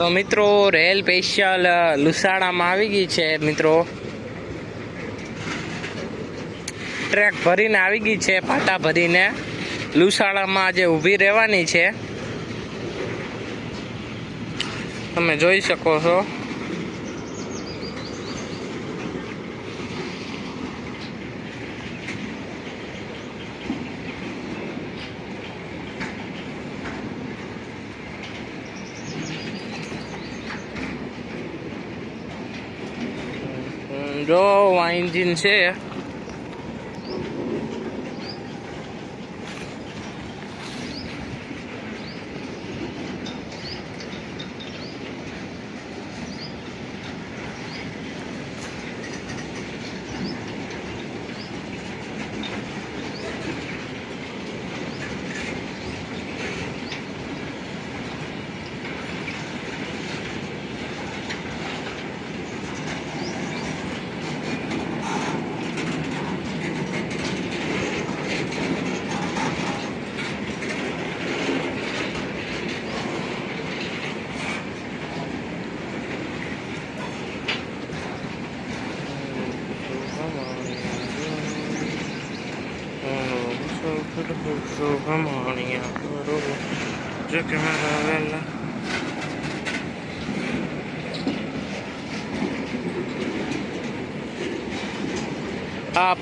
તો મિત્રો rail special લુસાડામાં આવી ગઈ છે મિત્રો। ટ્રેક ભરીને આવી ગઈ છે, પાટા ભરીને લુસાડામાં આજે ઊભી રહેવાની છે। તમે જોઈ શકો છો। जो वहाँ इंजिन से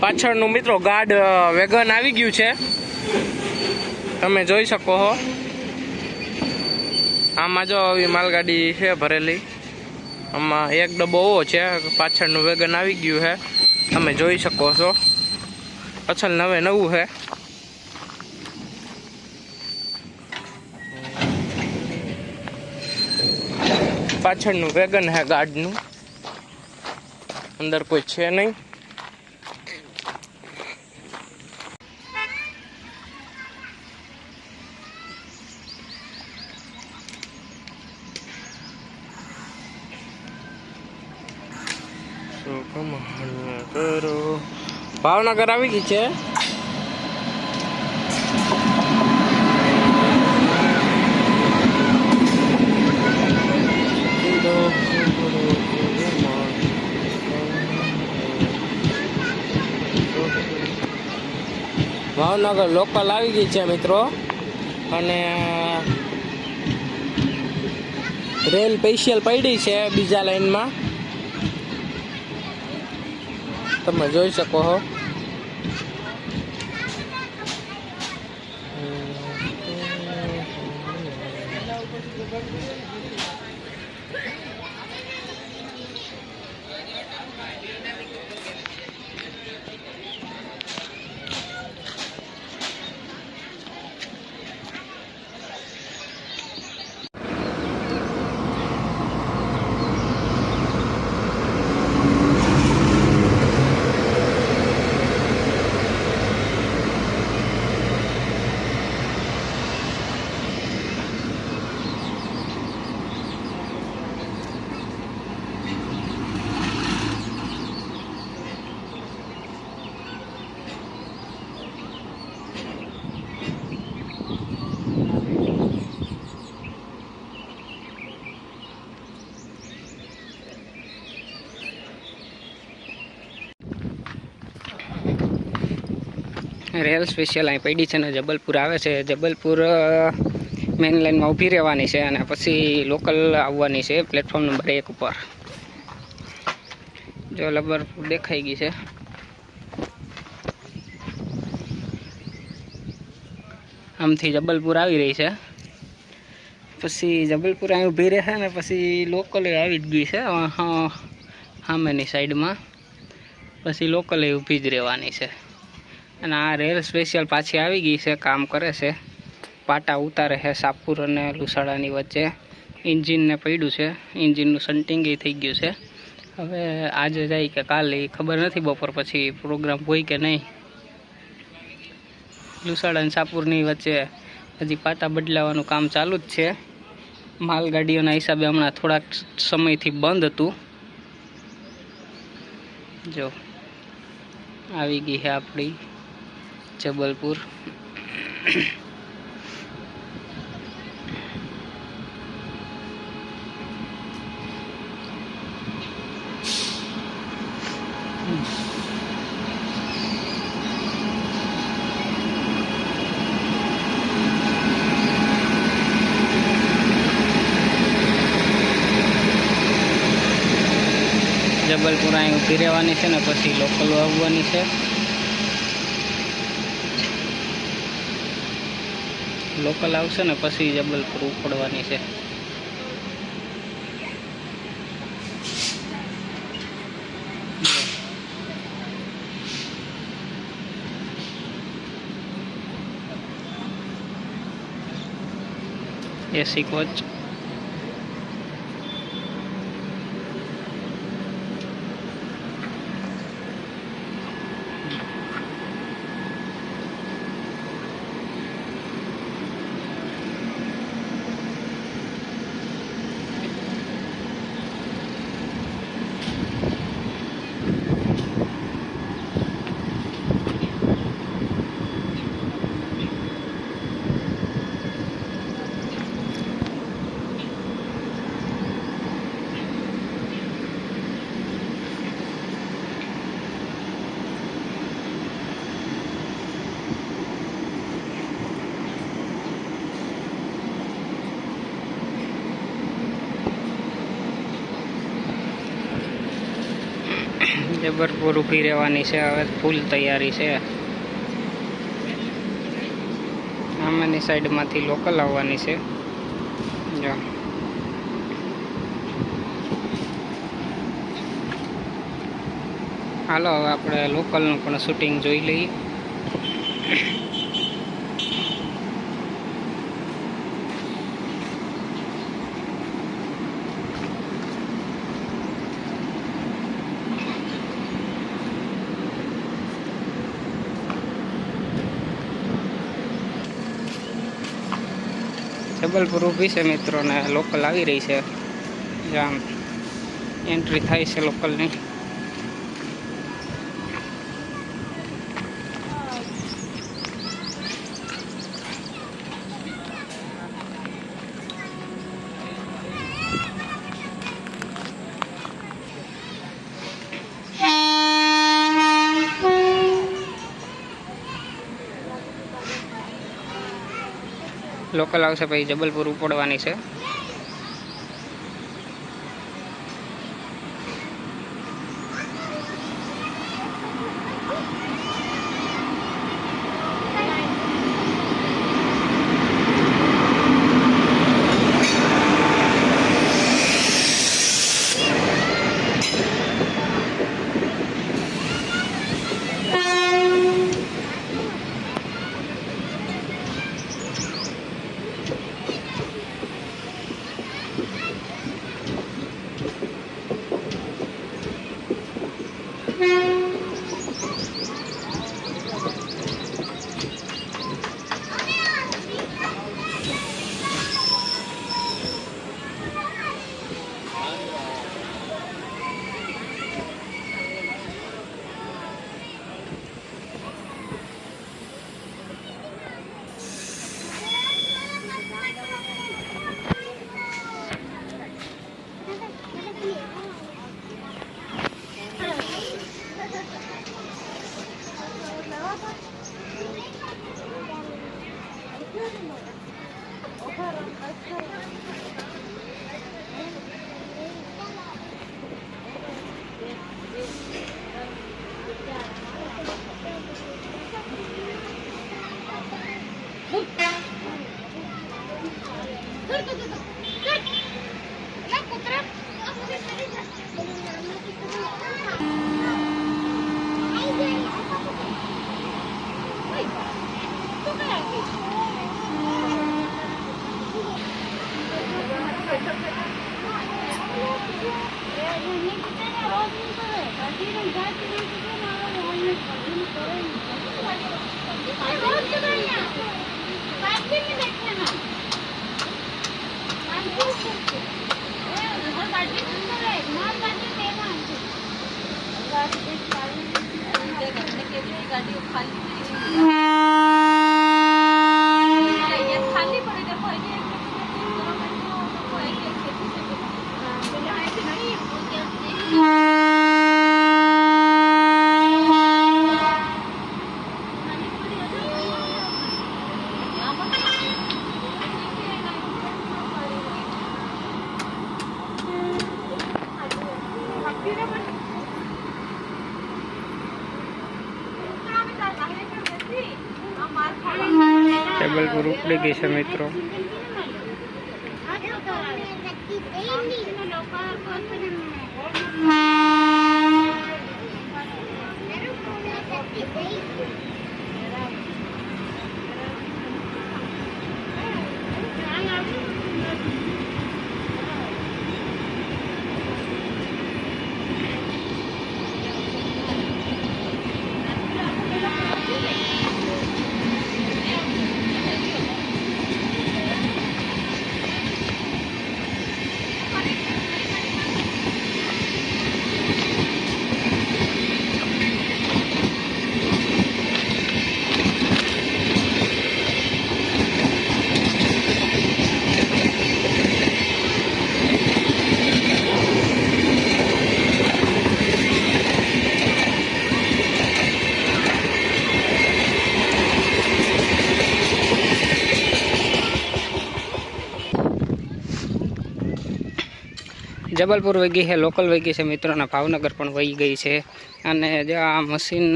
પાછળનું મિત્રો ગાર્ડ વેગન આવી ગયું છે, તમે જોઈ શકો છો। આમાં જો આવી માલગાડી છે ભરેલી, આમાં એક ડબ્બો ઓવો છે, પાછળનું વેગન આવી ગયું છે, તમે જોઈ શકો છો। અસલ નવે નવું છે। પાછળનું વેગન છે ગાર્ડનું, અંદર કોઈ છે નહીં। ભાવનગર આવી ગઈ છે। ભાવનગર લોકલ આવી ગઈ છે મિત્રો, અને રેલ સ્પેશિયલ પડી છે બીજા લાઈનમાં, તમે જોઈ શકો છો। રેલ સ્પેશિયલ અહીં પડી છે ને જબલપુર આવે છે। જબલપુર મેઇન લાઇનમાં ઊભી રહેવાની છે, અને પછી લોકલ આવવાની છે પ્લેટફોર્મ નંબર 1 ઉપર। જો જબલપુર દેખાઈ ગઈ છે। આમથી જબલપુર આવી રહી છે, પછી જબલપુર અહીં ઊભી રહેશે ને પછી લોકલે આવી જ ગઈ છે સામેની સાઈડમાં, પછી લોકલે ઊભી જ રહેવાની છે। અને આ રેલ સ્પેશિયલ પાછી આવી ગઈ છે, કામ કરે છે, પાટા ઉતારે છે સાપુર અને લુસાડાની વચ્ચે। એન્જિનને પડ્યું છે, એન્જિનનું સન્ટિંગ થઈ ગયું છે। હવે આજે જાય કે કાલે ખબર નથી, બપોર પછી પ્રોગ્રામ હોય કે નહીં। લુસાડા અને સાપુરની વચ્ચે હજી પાટા બદલાવાનું કામ ચાલુ જ છે। માલગાડીઓના હિસાબે હમણાં થોડાક સમયથી બંધ હતું। જો આવી ગઈ છે આપણી જબલપુર। જબલપુર અહીં ઊભી રહેવાની છે ને પછી લોકલ આવવાની છે. લોકલ આવશે ને પછી જબલપુર ઉપડવાની છે. AC coach. જબલપુર ઊભી રહેવાની છે. હવે ફૂલ તૈયારી છે. આમાંની સાઈડમાંથી લોકલ આવવાની છે. જો હાલો હવે આપણે લોકલનું પણ શૂટિંગ જોઈ લઈએ. જબલપુર ઊભી છે મિત્રો ને લોકલ આવી રહી છે. આમ એન્ટ્રી થાય છે લોકલની. લોકલ આવશે પછી જબલપુર ઉપડવાની છે. Thank you. ઉપડી ગઈ છે મિત્રો. જબલપુર વહી ગઈ છે, લોકલ વહી ગઈ છે મિત્રોના ભાવનગર પણ વહી ગઈ છે. અને જે આ મશીન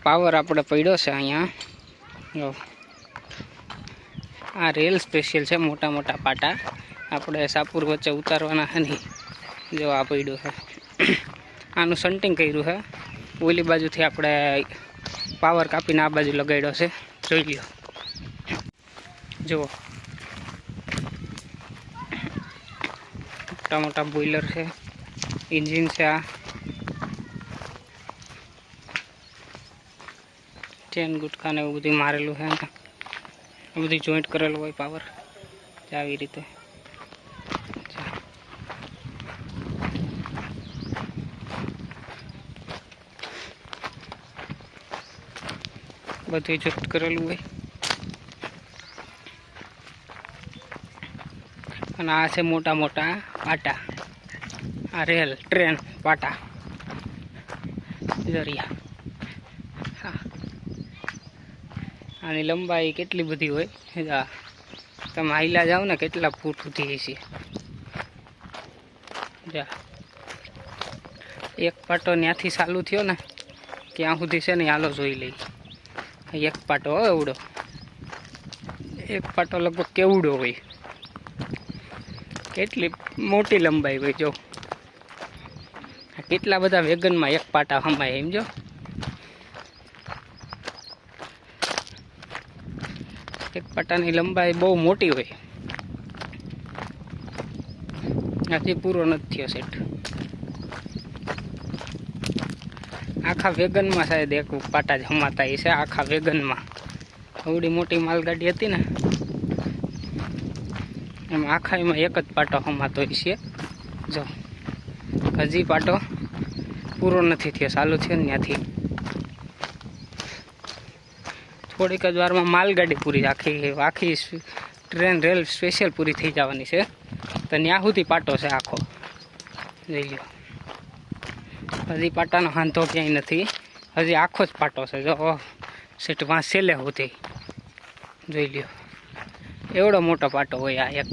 પાવર આપણે પડ્યો છે અહીંયા, આ રેલ સ્પેશિયલ છે. મોટા મોટા પાટા આપણે સાપુર વચ્ચે ઉતારવાના છે નહીં. જો આ પડ્યું છે, આનું સન્ટિંગ કર્યું છે. ઓલી બાજુથી આપણે પાવર કાપીને આ બાજુ લગાડ્યો છે. જોઈ લ્યો, જુઓ મોટા મોટા બોઇલર છે, એન્જિન છે. આ ચેન ગુટકા ને એવું બધું મારેલું છે. આ બધું જોઈન્ટ કરેલું હોય પાવર આવી રીતે. બધું જોઈન્ટ કરેલું હોય. અને આ છે મોટા મોટા પાટા, આ રેલ ટ્રેન પાટા જરિયા. હા, આની લંબાઈ કેટલી બધી હોય. તમે હાઈલા જાઓ ને કેટલા ફૂટ સુધી છે. જા એક પાટો ત્યાંથી ચાલુ થયો ને ત્યાં સુધી છે ને, હાલો જોઈ લઈ. એક પાટો એવડો, એક પાટો લગભગ કેવડો હોય, કેટલી મોટી લંબાઈ હોય. જો કેટલા બધા વેગનમાં એક પાટા હમાય એમ. જો એક પાટાની લંબાઈ બહુ મોટી હોય. હજી પૂરો નથી થયો સેટ. આખા વેગનમાં સાહેબ એક પાટા જ હમાતા છે. આખા વેગનમાં આવડી મોટી માલગાડી હતી ને, એમાં આખા એમાં એક જ પાટો હમાતો હોય છે. જો હજી પાટો પૂરો નથી થયો, ચાલુ થયો ને ત્યાંથી. થોડીક જ વારમાં માલગાડી પૂરી, આખી ટ્રેન રેલ સ્પેશિયલ પૂરી થઈ જવાની છે. તો ત્યાં સુધી પાટો છે આખો. જોઈ લો, હજી પાટાનો હાંધો ક્યાંય નથી, હજી આખો જ પાટો છે. જો સીટ વાં સેલે સુધી જોઈ લ્યો, એવડો મોટો પાટો હોય આ એક.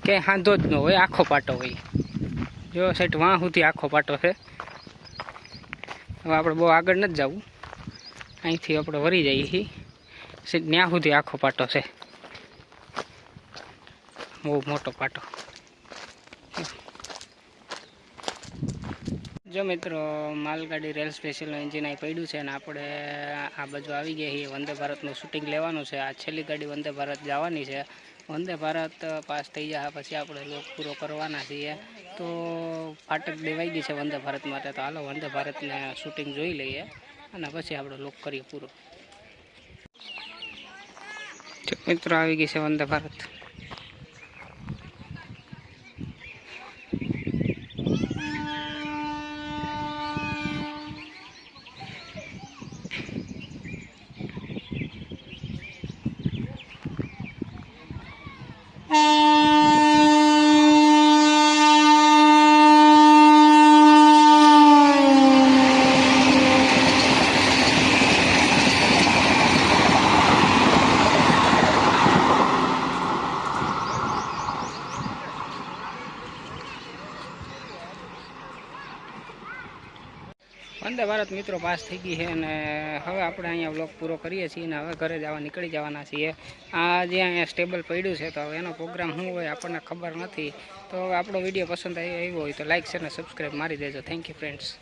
ક્યાંય હાંધો જ ન હોય, આખો પાટો હોય. જો સીટ વાં સુધી આખો પાટો છે. હવે આપણે બહુ આગળ નથી જવું, અહીંથી આપણે વળી જઈએ છીએ. સીટ ત્યાં સુધી આખો પાટો છે, બહુ મોટો પાટો. જો મિત્રો, માલગાડી રેલ સ્પેશિયલનું એન્જિન અહીં પડ્યું છે. અને આપણે આ બાજુ આવી ગયા છીએ. વંદે ભારતનું શૂટિંગ લેવાનું છે. આ છેલ્લી ગાડી વંદે ભારત જવાની છે. વંદે ભારત પાસ થઈ જાય પછી આપણે લોક પૂરો કરવાના છીએ. તો ફાટક દેવાઈ ગઈ છે વંદે ભારત માટે. તો હાલો વંદે ભારતને શૂટિંગ જોઈ લઈએ અને પછી આપણે લોક કરીએ પૂરો. મિત્રો, આવી ગઈ છે વંદે ભારત. વંદે ભારત મિત્રો પાસ થઈ ગઈ છે અને હવે આપણે અહીંયા વ્લોગ પૂરો કરીએ છીએ અને હવે ઘરે જવા નીકળી જવાના છીએ. આ જે અહીંયા સ્ટેબલ પડ્યું છે તો હવે એનો પ્રોગ્રામ શું હોય આપણને ખબર નથી. તો આપણો વિડીયો પસંદ આવ્યો હોય તો લાઇક શેર અને સબસ્ક્રાઈબ મારી દેજો. Thank you friends.